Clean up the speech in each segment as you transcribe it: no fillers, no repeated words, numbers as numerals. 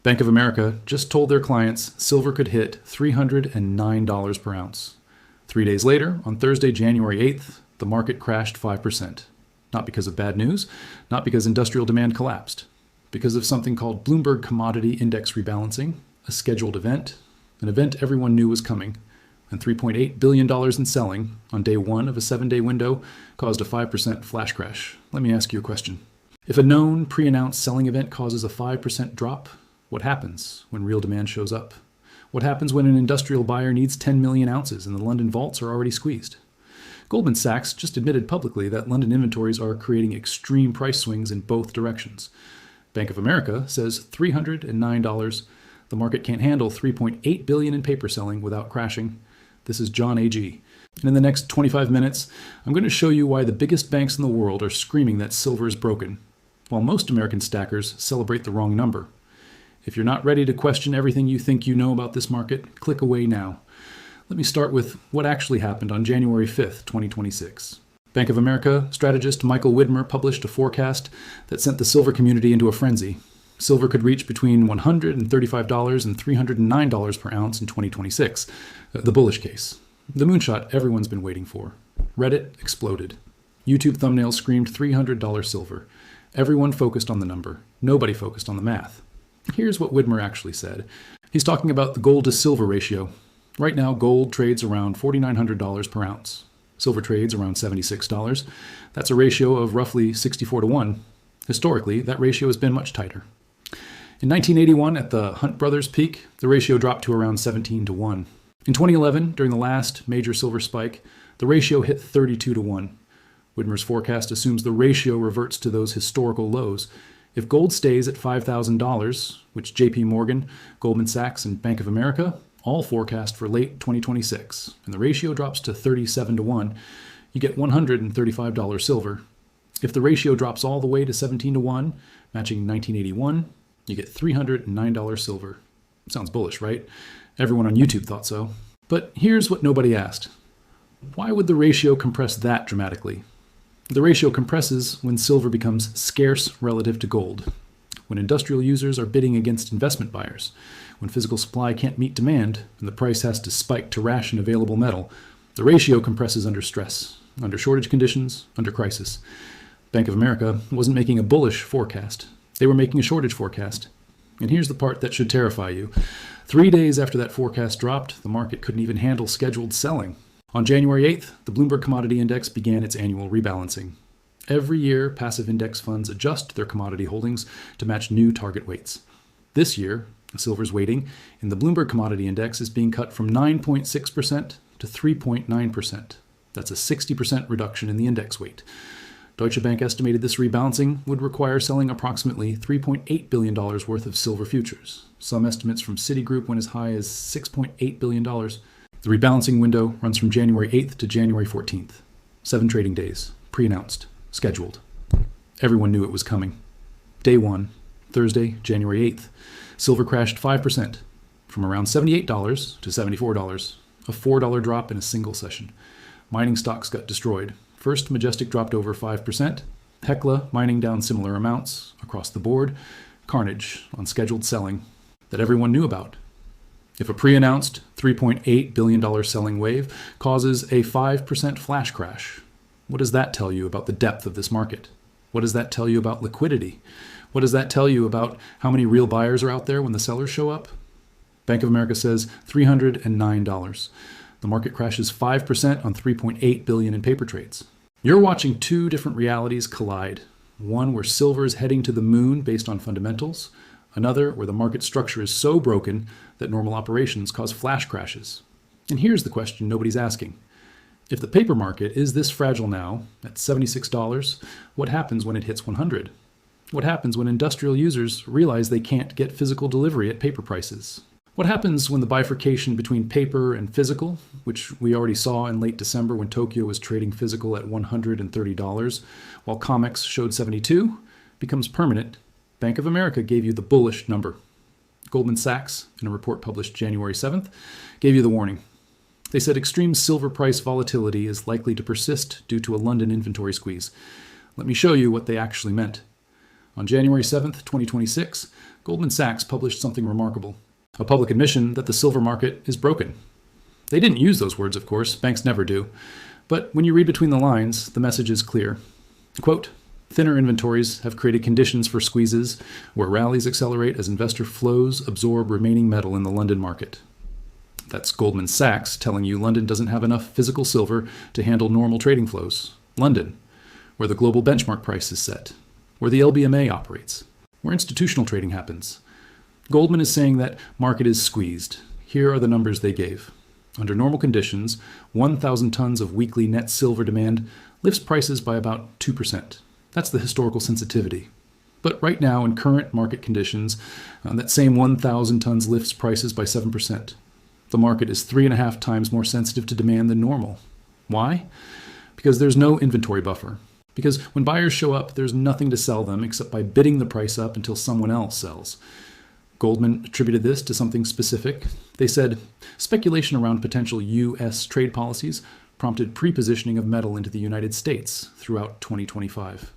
Bank of America just told their clients silver could hit $309 per ounce. 3 days later, on Thursday, January 8th, the market crashed 5%. Not because of bad news, not because industrial demand collapsed, because of something called Bloomberg Commodity Index rebalancing, a scheduled event, an event everyone knew was coming, and $3.8 billion in selling on day one of a 7-day window caused a 5% flash crash. Let me ask you a question. If a known, pre-announced selling event causes a 5% drop, what happens when real demand shows up? What happens when an industrial buyer needs 10 million ounces and the London vaults are already squeezed? Goldman Sachs just admitted publicly that London inventories are creating extreme price swings in both directions. Bank of America says $309. The market can't handle $3.8 billion in paper selling without crashing. This is John A.G. And in the next 25 minutes, I'm going to show you why the biggest banks in the world are screaming that silver is broken, while most American stackers celebrate the wrong number. If you're not ready to question everything you think you know about this market, click away now. Let me start with what actually happened on January 5th, 2026. Bank of America strategist Michael Widmer published a forecast that sent the silver community into a frenzy. Silver could reach between $135 and $309 per ounce in 2026, the bullish case. The moonshot everyone's been waiting for. Reddit exploded. YouTube thumbnails screamed $300 silver. Everyone focused on the number. Nobody focused on the math. Here's what Widmer actually said. He's talking about the gold to silver ratio. Right now, gold trades around $4,900 per ounce. Silver trades around $76. That's a ratio of roughly 64 to 1. Historically, that ratio has been much tighter. In 1981, at the Hunt Brothers peak, the ratio dropped to around 17 to 1. In 2011, during the last major silver spike, the ratio hit 32 to 1. Widmer's forecast assumes the ratio reverts to those historical lows. If gold stays at $5,000, which JP Morgan, Goldman Sachs, and Bank of America all forecast for late 2026, and the ratio drops to 37 to 1, you get $135 silver. If the ratio drops all the way to 17 to 1, matching 1981, you get $309 silver. Sounds bullish, right? Everyone on YouTube thought so. But here's what nobody asked. Why would the ratio compress that dramatically? The ratio compresses when silver becomes scarce relative to gold, when industrial users are bidding against investment buyers, when physical supply can't meet demand and the price has to spike to ration available metal. The ratio compresses under stress, under shortage conditions, under crisis. Bank of America wasn't making a bullish forecast. They were making a shortage forecast. And here's the part that should terrify you. 3 days after that forecast dropped, the market couldn't even handle scheduled selling. On January 8th, the Bloomberg Commodity Index began its annual rebalancing. Every year, passive index funds adjust their commodity holdings to match new target weights. This year, silver's weighting in the Bloomberg Commodity Index is being cut from 9.6% to 3.9%. That's a 60% reduction in the index weight. Deutsche Bank estimated this rebalancing would require selling approximately $3.8 billion worth of silver futures. Some estimates from Citigroup went as high as $6.8 billion. The rebalancing window runs from January 8th to January 14th. 7 trading days, pre-announced, scheduled. Everyone knew it was coming. Day 1, Thursday, January 8th, silver crashed 5%, from around $78 to $74, a $4 drop in a single session. Mining stocks got destroyed. First, Majestic dropped over 5%, Hecla mining down similar amounts across the board, carnage on scheduled selling that everyone knew about. If a pre-announced $3.8 billion selling wave causes a 5% flash crash, what does that tell you about the depth of this market? What does that tell you about liquidity? What does that tell you about how many real buyers are out there when the sellers show up? Bank of America says $309. The market crashes 5% on $3.8 billion in paper trades. You're watching two different realities collide. One where silver is heading to the moon based on fundamentals. Another where the market structure is so broken that normal operations cause flash crashes. And here's the question nobody's asking. If the paper market is this fragile now, at $76, what happens when it hits 100? What happens when industrial users realize they can't get physical delivery at paper prices? What happens when the bifurcation between paper and physical, which we already saw in late December when Tokyo was trading physical at $130, while COMEX showed 72, becomes permanent? Bank of America gave you the bullish number. Goldman Sachs, in a report published January 7th, gave you the warning. They said extreme silver price volatility is likely to persist due to a London inventory squeeze. Let me show you what they actually meant. On January 7th, 2026, Goldman Sachs published something remarkable, a public admission that the silver market is broken. They didn't use those words, of course, banks never do. But when you read between the lines, the message is clear. Quote, thinner inventories have created conditions for squeezes where rallies accelerate as investor flows absorb remaining metal in the London market. That's Goldman Sachs telling you London doesn't have enough physical silver to handle normal trading flows. London, where the global benchmark price is set, where the LBMA operates, where institutional trading happens. Goldman is saying that market is squeezed. Here are the numbers they gave. Under normal conditions, 1,000 tons of weekly net silver demand lifts prices by about 2%. That's the historical sensitivity. But right now, in current market conditions, that same 1,000 tons lifts prices by 7%. The market is 3.5 times more sensitive to demand than normal. Why? Because there's no inventory buffer. Because when buyers show up, there's nothing to sell them except by bidding the price up until someone else sells. Goldman attributed this to something specific. They said speculation around potential U.S. trade policies prompted pre-positioning of metal into the United States throughout 2025.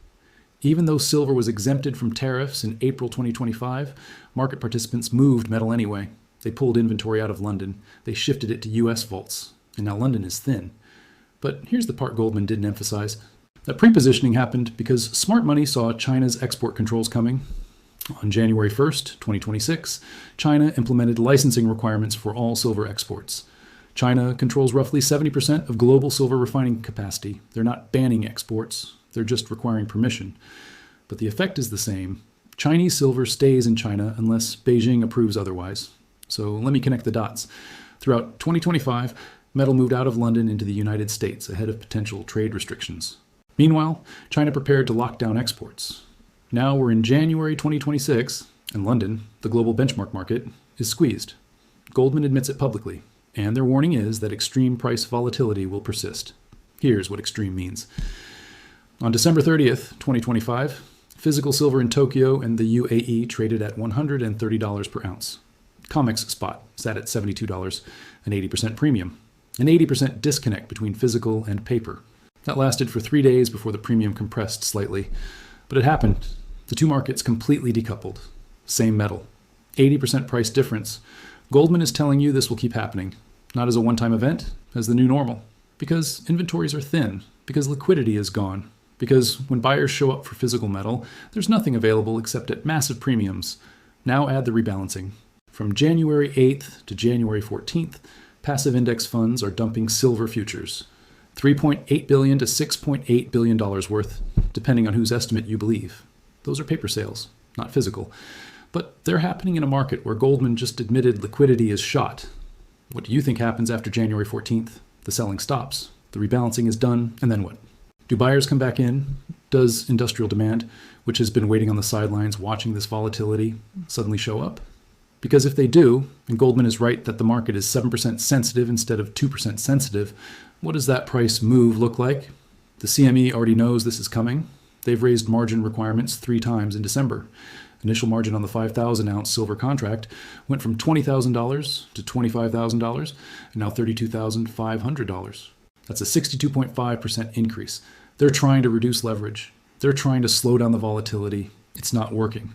Even though silver was exempted from tariffs in April 2025, market participants moved metal anyway. They pulled inventory out of London. They shifted it to U.S. vaults. And now London is thin. But here's the part Goldman didn't emphasize. That pre-positioning happened because smart money saw China's export controls coming. On January 1st, 2026, China implemented licensing requirements for all silver exports. China controls roughly 70% of global silver refining capacity. They're not banning exports, they're just requiring permission. But the effect is the same. Chinese silver stays in China unless Beijing approves otherwise. So let me connect the dots. Throughout 2025, metal moved out of London into the United States ahead of potential trade restrictions. Meanwhile, China prepared to lock down exports. Now we're in January 2026, and London, the global benchmark market, is squeezed. Goldman admits it publicly, and their warning is that extreme price volatility will persist. Here's what extreme means. On December 30th, 2025, physical silver in Tokyo and the UAE traded at $130 per ounce. COMEX spot sat at $72, an 80% premium, an 80% disconnect between physical and paper. That lasted for 3 days before the premium compressed slightly. But it happened. The two markets completely decoupled. Same metal. 80% price difference. Goldman is telling you this will keep happening. Not as a one-time event, as the new normal. Because inventories are thin. Because liquidity is gone. Because when buyers show up for physical metal, there's nothing available except at massive premiums. Now add the rebalancing. From January 8th to January 14th, passive index funds are dumping silver futures. $3.8 billion to $6.8 billion worth, depending on whose estimate you believe. Those are paper sales, not physical. But they're happening in a market where Goldman just admitted liquidity is shot. What do you think happens after January 14th? The selling stops. The rebalancing is done, and then what? Do buyers come back in? Does industrial demand, which has been waiting on the sidelines watching this volatility, suddenly show up? Because if they do, and Goldman is right that the market is 7% sensitive instead of 2% sensitive, what does that price move look like? The CME already knows this is coming. They've raised margin requirements 3 times in December. Initial margin on the 5,000-ounce silver contract went from $20,000 to $25,000 and now $32,500. That's a 62.5% increase. They're trying to reduce leverage. They're trying to slow down the volatility. It's not working.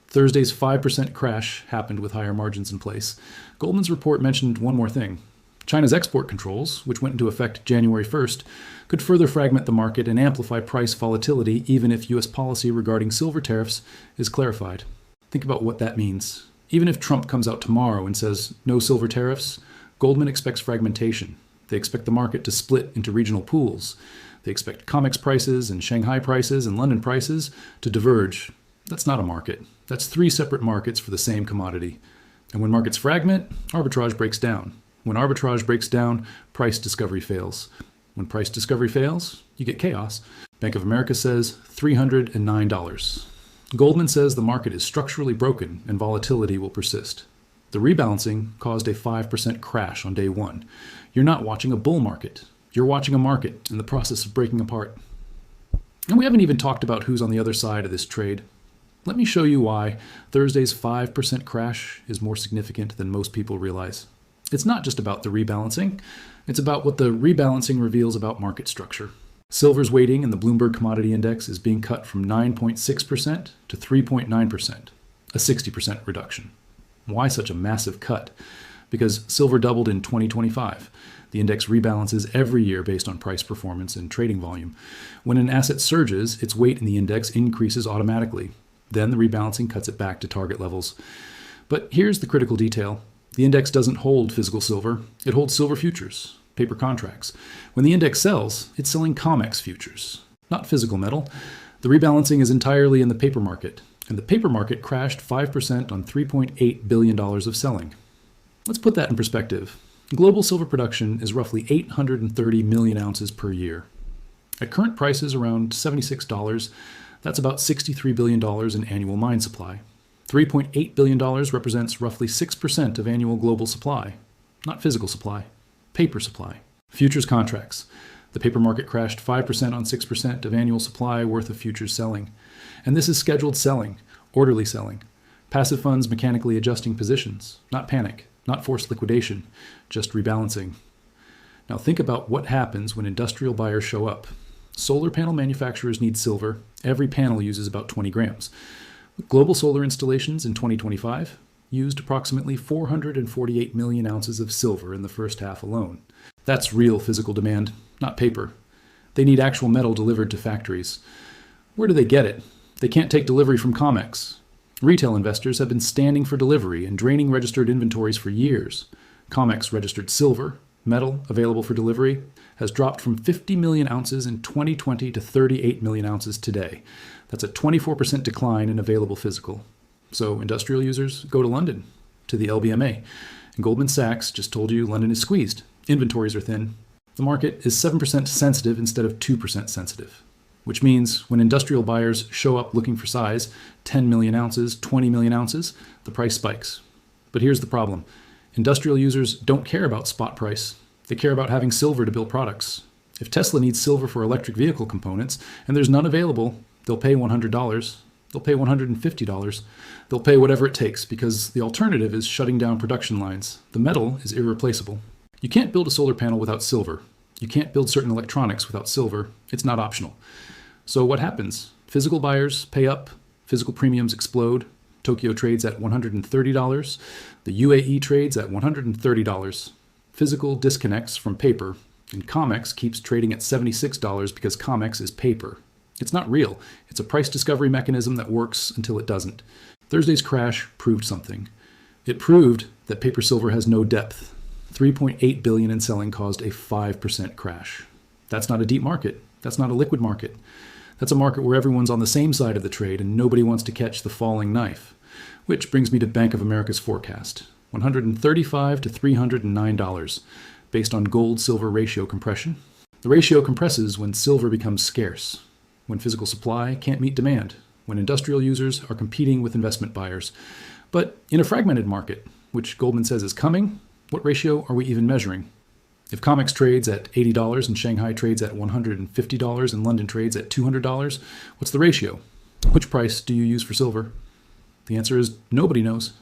Thursday's 5% crash happened with higher margins in place. Goldman's report mentioned one more thing. China's export controls, which went into effect January 1st, could further fragment the market and amplify price volatility even if U.S. policy regarding silver tariffs is clarified. Think about what that means. Even if Trump comes out tomorrow and says no silver tariffs, Goldman expects fragmentation. They expect the market to split into regional pools. They expect COMEX prices and Shanghai prices and London prices to diverge. That's not a market. That's 3 separate markets for the same commodity. And when markets fragment, arbitrage breaks down. When arbitrage breaks down, price discovery fails. When price discovery fails, you get chaos. Bank of America says $309. Goldman says the market is structurally broken and volatility will persist. The rebalancing caused a 5% crash on day 1. You're not watching a bull market. You're watching a market in the process of breaking apart. And we haven't even talked about who's on the other side of this trade. Let me show you why Thursday's 5% crash is more significant than most people realize. It's not just about the rebalancing. It's about what the rebalancing reveals about market structure. Silver's weighting in the Bloomberg Commodity Index is being cut from 9.6% to 3.9%. a 60% reduction. Why such a massive cut? Because silver doubled in 2025. The index rebalances every year based on price performance and trading volume. When an asset surges, its weight in the index increases automatically. Then the rebalancing cuts it back to target levels. But here's the critical detail. The index doesn't hold physical silver. It holds silver futures, paper contracts. When the index sells, it's selling COMEX futures, not physical metal. The rebalancing is entirely in the paper market, and the paper market crashed 5% on $3.8 billion of selling. Let's put that in perspective. Global silver production is roughly 830 million ounces per year. At current prices around $76, that's about $63 billion in annual mine supply. $3.8 billion represents roughly 6% of annual global supply. Not physical supply, paper supply. Futures contracts. The paper market crashed 5% on 6% of annual supply worth of futures selling. And this is scheduled selling, orderly selling. Passive funds mechanically adjusting positions, not panic, not forced liquidation, just rebalancing. Now think about what happens when industrial buyers show up. Solar panel manufacturers need silver. Every panel uses about 20 grams. Global solar installations in 2025 used approximately 448 million ounces of silver in the first half alone. That's real physical demand, not paper. They need actual metal delivered to factories. Where do they get it? They can't take delivery from COMEX. Retail investors have been standing for delivery and draining registered inventories for years. COMEX registered silver, metal available for delivery, has dropped from 50 million ounces in 2020 to 38 million ounces today. That's a 24% decline in available physical. So industrial users go to London, to the LBMA. And Goldman Sachs just told you London is squeezed. Inventories are thin. The market is 7% sensitive instead of 2% sensitive, which means when industrial buyers show up looking for size, 10 million ounces, 20 million ounces, the price spikes. But here's the problem. Industrial users don't care about spot price. They care about having silver to build products. If Tesla needs silver for electric vehicle components and there's none available, they'll pay $100. They'll pay $150. They'll pay whatever it takes because the alternative is shutting down production lines. The metal is irreplaceable. You can't build a solar panel without silver. You can't build certain electronics without silver. It's not optional. So what happens? Physical buyers pay up, physical premiums explode. Tokyo trades at $130. The UAE trades at $130. Physical disconnects from paper, and COMEX keeps trading at $76 because COMEX is paper. It's not real. It's a price discovery mechanism that works until it doesn't. Thursday's crash proved something. It proved that paper silver has no depth. $3.8 billion in selling caused a 5% crash. That's not a deep market. That's not a liquid market. That's a market where everyone's on the same side of the trade and nobody wants to catch the falling knife. Which brings me to Bank of America's forecast, $135 to $309, based on gold-silver ratio compression. The ratio compresses when silver becomes scarce, when physical supply can't meet demand, when industrial users are competing with investment buyers. But in a fragmented market, which Goldman says is coming, what ratio are we even measuring? If COMEX trades at $80 and Shanghai trades at $150 and London trades at $200, what's the ratio? Which price do you use for silver? The answer is nobody knows.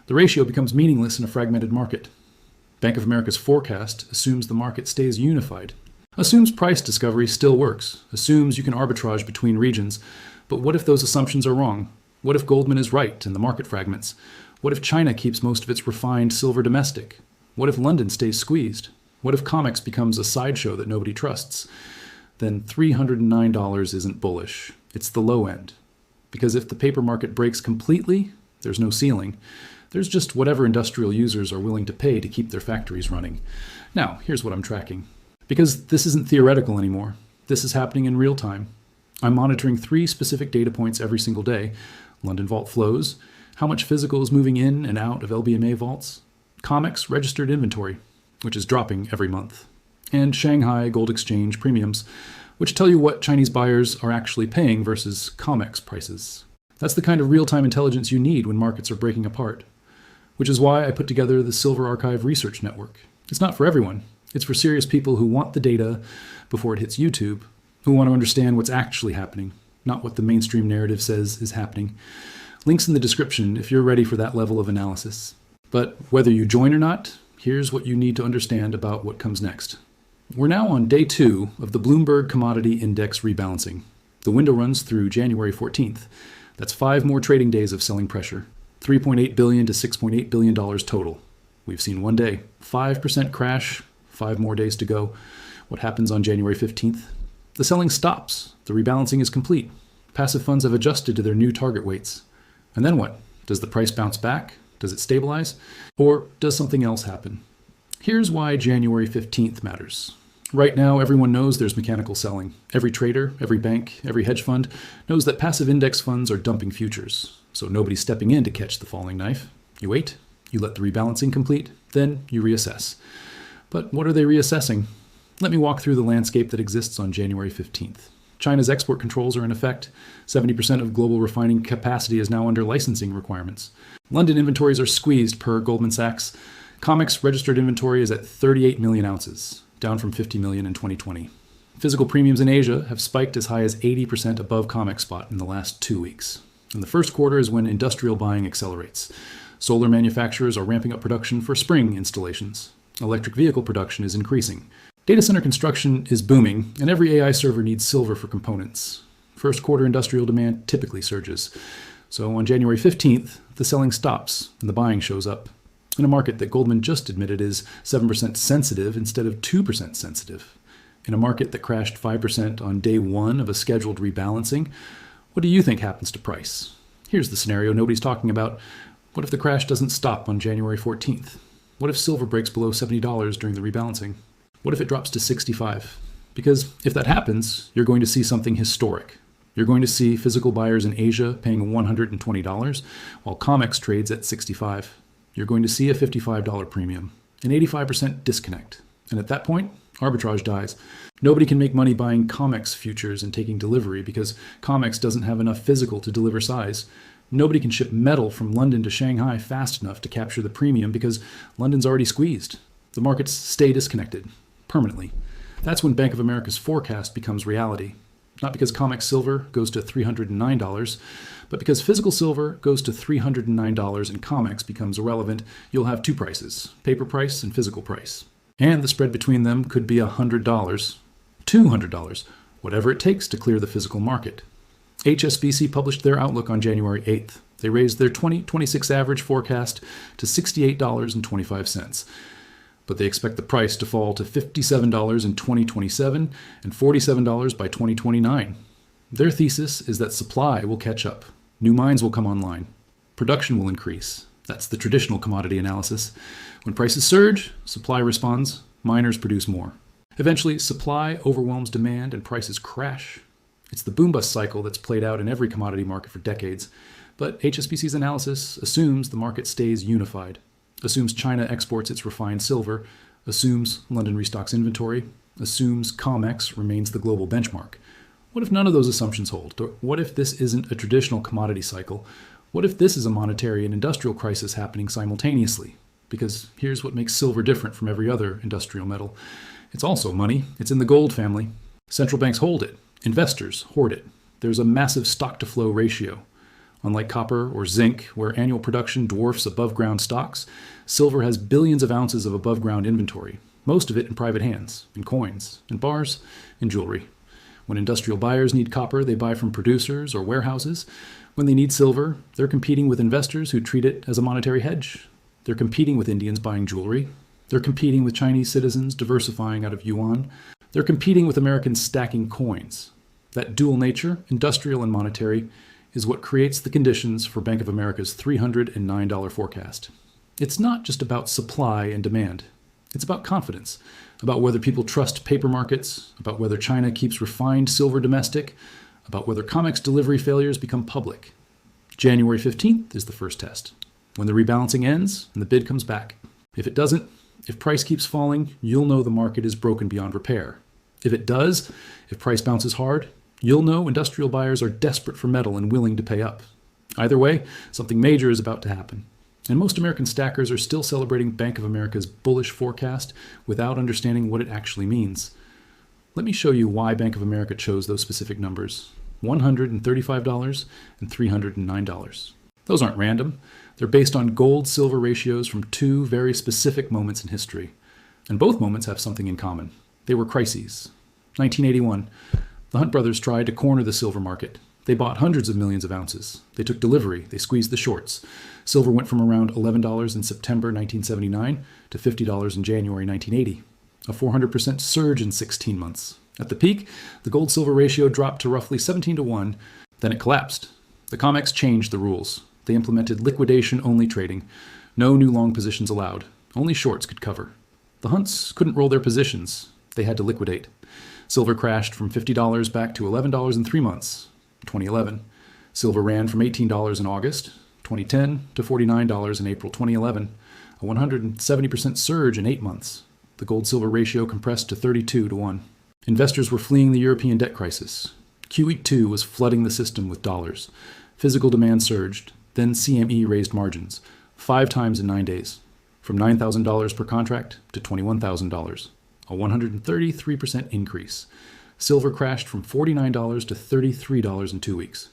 The ratio becomes meaningless in a fragmented market. Bank of America's forecast assumes the market stays unified, assumes price discovery still works, assumes you can arbitrage between regions. But what if those assumptions are wrong? What if Goldman is right and the market fragments? What if China keeps most of its refined silver domestic? What if London stays squeezed? What if COMEX becomes a sideshow that nobody trusts? Then $309 isn't bullish. It's the low end. Because if the paper market breaks completely, there's no ceiling. There's just whatever industrial users are willing to pay to keep their factories running. Now, here's what I'm tracking. Because this isn't theoretical anymore. This is happening in real time. I'm monitoring 3 specific data points every single day. London vault flows, how much physical is moving in and out of LBMA vaults, COMEX registered inventory, which is dropping every month, and Shanghai Gold Exchange premiums, which tell you what Chinese buyers are actually paying versus COMEX prices. That's the kind of real-time intelligence you need when markets are breaking apart, which is why I put together the Silver Archive Research Network. It's not for everyone. It's for serious people who want the data before it hits YouTube, who want to understand what's actually happening, not what the mainstream narrative says is happening. Links in the description if you're ready for that level of analysis. But whether you join or not, here's what you need to understand about what comes next. We're now on day 2 of the Bloomberg Commodity Index rebalancing. The window runs through January 14th. That's 5 more trading days of selling pressure. $3.8 billion to $6.8 billion total. We've seen one day, 5% crash, 5 more days to go. What happens on January 15th? The selling stops. The rebalancing is complete. Passive funds have adjusted to their new target weights. And then what? Does the price bounce back? Does it stabilize? Or does something else happen? Here's why January 15th matters. Right now, everyone knows there's mechanical selling. Every trader, every bank, every hedge fund knows that passive index funds are dumping futures. So nobody's stepping in to catch the falling knife. You wait, you let the rebalancing complete, then you reassess. But what are they reassessing? Let me walk through the landscape that exists on January 15th. China's export controls are in effect. 70% of global refining capacity is now under licensing requirements. London inventories are squeezed per Goldman Sachs. COMEX registered inventory is at 38 million ounces, down from 50 million in 2020. Physical premiums in Asia have spiked as high as 80% above COMEX spot in the last 2 weeks. And the first quarter is when industrial buying accelerates. Solar manufacturers are ramping up production for spring installations. Electric vehicle production is increasing. Data center construction is booming, and every AI server needs silver for components. First quarter industrial demand typically surges. So on January 15th, the selling stops and the buying shows up. In a market that Goldman just admitted is 7% sensitive instead of 2% sensitive. In a market that crashed 5% on day one of a scheduled rebalancing, what do you think happens to price? Here's the scenario nobody's talking about. What if the crash doesn't stop on January 14th? What if silver breaks below $70 during the rebalancing? What if it drops to 65? Because if that happens, you're going to see something historic. You're going to see physical buyers in Asia paying $120, while COMEX trades at 65. You're going to see a $55 premium, an 85% disconnect. And at that point, arbitrage dies. Nobody can make money buying COMEX futures and taking delivery because COMEX doesn't have enough physical to deliver size. Nobody can ship metal from London to Shanghai fast enough to capture the premium because London's already squeezed. The markets stay disconnected, permanently. That's when Bank of America's forecast becomes reality. Not because COMEX silver goes to $309, but because physical silver goes to $309 and COMEX becomes irrelevant, you'll have two prices, paper price and physical price. And the spread between them could be $100, $200, whatever it takes to clear the physical market. HSBC published their outlook on January 8th. They raised their 2026 average forecast to $68.25. But they expect the price to fall to $57 in 2027 and $47 by 2029. Their thesis is that supply will catch up. New mines will come online. Production will increase. That's the traditional commodity analysis. When prices surge, supply responds, miners produce more. Eventually, supply overwhelms demand and prices crash. It's the boom-bust cycle that's played out in every commodity market for decades. But HSBC's analysis assumes the market stays unified, assumes China exports its refined silver, assumes London restocks inventory, assumes COMEX remains the global benchmark. What if none of those assumptions hold? Or what if this isn't a traditional commodity cycle? What if this is a monetary and industrial crisis happening simultaneously? Because here's what makes silver different from every other industrial metal. It's also money. It's in the gold family. Central banks hold it. Investors hoard it. There's a massive stock-to-flow ratio. Unlike copper or zinc, where annual production dwarfs above-ground stocks, silver has billions of ounces of above-ground inventory, most of it in private hands, in coins, in bars, in jewelry. When industrial buyers need copper, they buy from producers or warehouses. When they need silver, they're competing with investors who treat it as a monetary hedge. They're competing with Indians buying jewelry. They're competing with Chinese citizens diversifying out of yuan. They're competing with Americans stacking coins. That dual nature, industrial and monetary, is what creates the conditions for Bank of America's $309 forecast. It's not just about supply and demand. It's about confidence, about whether people trust paper markets, about whether China keeps refined silver domestic, about whether COMEX delivery failures become public. January 15th is the first test, when the rebalancing ends and the bid comes back. If it doesn't, if price keeps falling, you'll know the market is broken beyond repair. If it does, if price bounces hard, you'll know industrial buyers are desperate for metal and willing to pay up. Either way, something major is about to happen. And most American stackers are still celebrating Bank of America's bullish forecast without understanding what it actually means. Let me show you why Bank of America chose those specific numbers, $135 and $309. Those aren't random. They're based on gold-silver ratios from two very specific moments in history. And both moments have something in common. They were crises. 1981. The Hunt brothers tried to corner the silver market. They bought hundreds of millions of ounces. They took delivery. They squeezed the shorts. Silver went from around $11 in September 1979 to $50 in January 1980. A 400% surge in 16 months. At the peak, the gold-silver ratio dropped to roughly 17 to 1. Then it collapsed. The COMEX changed the rules. They implemented liquidation-only trading. No new long positions allowed. Only shorts could cover. The hunts couldn't roll their positions. They had to liquidate. Silver crashed from $50 back to $11 in 3 months. 2011. Silver ran from $18 in August 2010 to $49 in April 2011, a 170% surge in 8 months. The gold-silver ratio compressed to 32 to 1. Investors were fleeing the European debt crisis. QE2 was flooding the system with dollars. Physical demand surged. Then CME raised margins, 5 times in 9 days, from $9,000 per contract to $21,000, a 133% increase. Silver crashed from $49 to $33 in 2 weeks.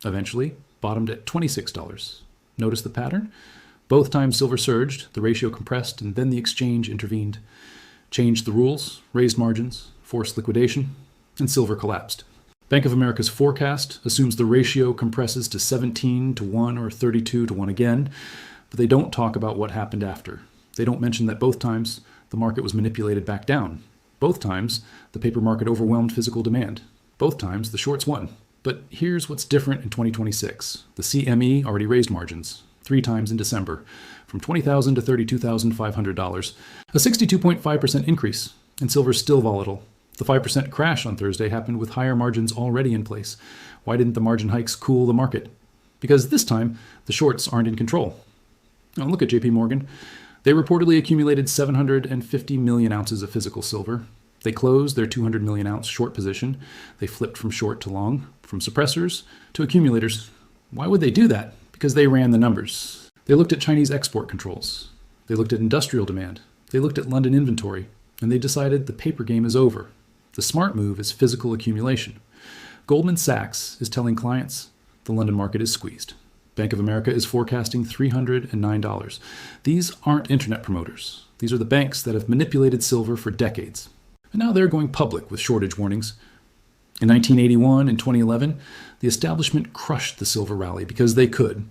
Eventually, bottomed at $26. Notice the pattern? Both times silver surged, the ratio compressed, and then the exchange intervened, changed the rules, raised margins, forced liquidation, and silver collapsed. Bank of America's forecast assumes the ratio compresses to 17 to 1 or 32 to 1 again, but they don't talk about what happened after. They don't mention that both times the market was manipulated back down. Both times, the paper market overwhelmed physical demand. Both times, the shorts won. But here's what's different in 2026. The CME already raised margins 3 times in December, from $20,000 to $32,500, a 62.5% increase, and silver's still volatile. The 5% crash on Thursday happened with higher margins already in place. Why didn't the margin hikes cool the market? Because this time, the shorts aren't in control. Now look at JP Morgan. They reportedly accumulated 750 million ounces of physical silver. They closed their 200 million ounce short position. They flipped from short to long, from suppressors to accumulators. Why would they do that? Because they ran the numbers. They looked at Chinese export controls. They looked at industrial demand. They looked at London inventory. And they decided the paper game is over. The smart move is physical accumulation. Goldman Sachs is telling clients the London market is squeezed. Bank of America is forecasting $309. These aren't internet promoters. These are the banks that have manipulated silver for decades. And now they're going public with shortage warnings. In 1981 and 2011, the establishment crushed the silver rally because they could,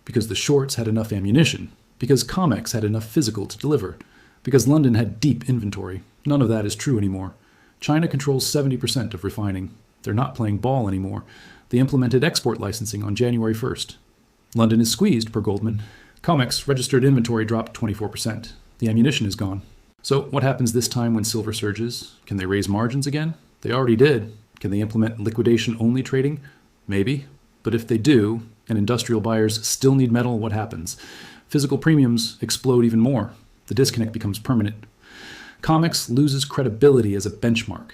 because the shorts had enough ammunition, because COMEX had enough physical to deliver, because London had deep inventory. None of that is true anymore. China controls 70% of refining. They're not playing ball anymore. They implemented export licensing on January 1st. London is squeezed, per Goldman. COMEX registered inventory dropped 24%. The ammunition is gone. So what happens this time when silver surges? Can they raise margins again? They already did. Can they implement liquidation-only trading? Maybe. But if they do, and industrial buyers still need metal, what happens? Physical premiums explode even more. The disconnect becomes permanent. COMEX loses credibility as a benchmark.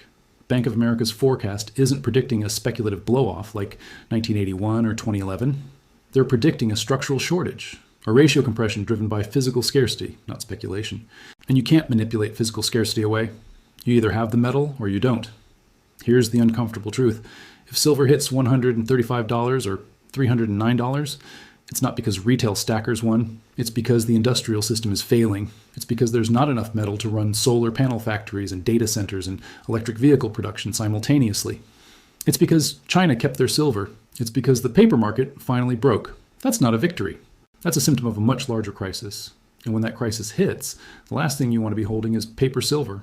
Bank of America's forecast isn't predicting a speculative blow-off like 1981 or 2011. They're predicting a structural shortage, a ratio compression driven by physical scarcity, not speculation. And you can't manipulate physical scarcity away. You either have the metal or you don't. Here's the uncomfortable truth. If silver hits $135 or $309, it's not because retail stackers won. It's because the industrial system is failing. It's because there's not enough metal to run solar panel factories and data centers and electric vehicle production simultaneously. It's because China kept their silver. It's because the paper market finally broke. That's not a victory. That's a symptom of a much larger crisis. And when that crisis hits, the last thing you want to be holding is paper silver.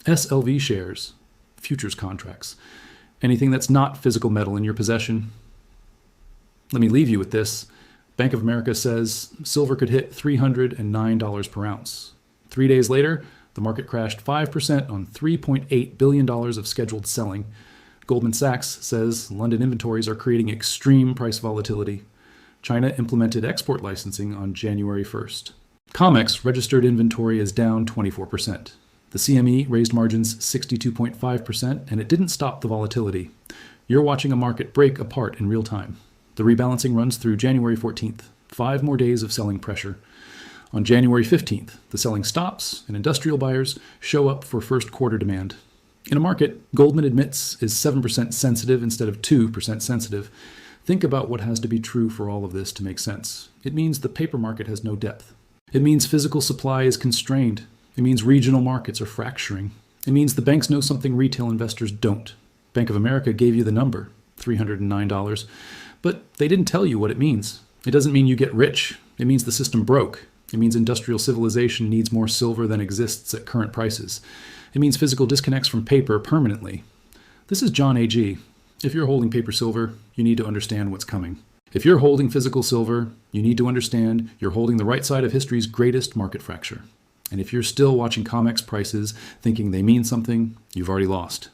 SLV shares, futures contracts, anything that's not physical metal in your possession. Let me leave you with this. Bank of America says silver could hit $309 per ounce. 3 days later, the market crashed 5% on $3.8 billion of scheduled selling. Goldman Sachs says London inventories are creating extreme price volatility. China implemented export licensing on January 1st. COMEX registered inventory is down 24%. The CME raised margins 62.5%, and it didn't stop the volatility. You're watching a market break apart in real time. The rebalancing runs through January 14th, 5 more days of selling pressure. On January 15th, the selling stops, and industrial buyers show up for first quarter demand. In a market Goldman admits is 7% sensitive instead of 2% sensitive, think about what has to be true for all of this to make sense. It means the paper market has no depth. It means physical supply is constrained. It means regional markets are fracturing. It means the banks know something retail investors don't. Bank of America gave you the number, $309. But they didn't tell you what it means. It doesn't mean you get rich. It means the system broke. It means industrial civilization needs more silver than exists at current prices. It means physical disconnects from paper permanently. This is John A.G. If you're holding paper silver, you need to understand what's coming. If you're holding physical silver, you need to understand you're holding the right side of history's greatest market fracture. And if you're still watching COMEX prices thinking they mean something, you've already lost.